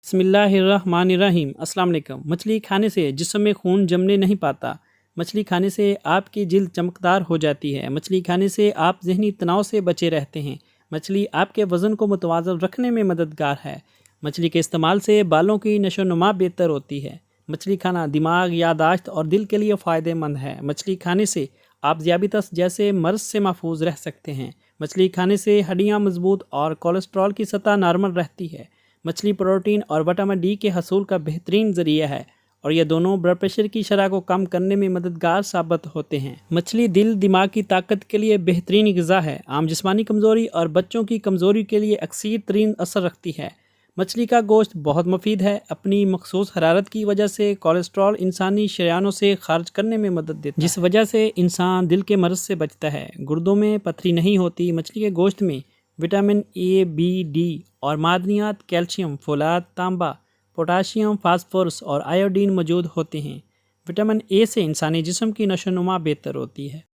بسم اللہ الرحمن الرحیم۔ السلام علیکم۔ مچھلی کھانے سے جسم میں خون جمنے نہیں پاتا۔ مچھلی کھانے سے آپ کی جلد چمکدار ہو جاتی ہے۔ مچھلی کھانے سے آپ ذہنی تناؤ سے بچے رہتے ہیں۔ مچھلی آپ کے وزن کو متوازن رکھنے میں مددگار ہے۔ مچھلی کے استعمال سے بالوں کی نشو و نما بہتر ہوتی ہے۔ مچھلی کھانا دماغ، یادداشت اور دل کے لیے فائدہ مند ہے۔ مچھلی کھانے سے آپ ذیابیطس جیسے مرض سے محفوظ رہ سکتے ہیں۔ مچھلی کھانے سے ہڈیاں مضبوط اور کولیسٹرول کی سطح نارمل رہتی ہے۔ مچھلی پروٹین اور وٹامن ڈی کے حصول کا بہترین ذریعہ ہے اور یہ دونوں بلڈ پریشر کی شرح کو کم کرنے میں مددگار ثابت ہوتے ہیں۔ مچھلی دل دماغ کی طاقت کے لیے بہترین غذا ہے۔ عام جسمانی کمزوری اور بچوں کی کمزوری کے لیے اکثر ترین اثر رکھتی ہے۔ مچھلی کا گوشت بہت مفید ہے۔ اپنی مخصوص حرارت کی وجہ سے کولیسٹرول انسانی شریانوں سے خارج کرنے میں مدد دیتا ہے، جس وجہ سے انسان دل کے مرض سے بچتا ہے۔ گردوں میں پتھری نہیں ہوتی۔ مچھلی کے گوشت میں وٹامن اے، بی، ڈی اور معدنیات کیلشیم، فولاد، تانبا، پوٹاشیم، فاسفورس اور آیوڈین موجود ہوتے ہیں۔ وٹامن اے سے انسانی جسم کی نشو و نما بہتر ہوتی ہے۔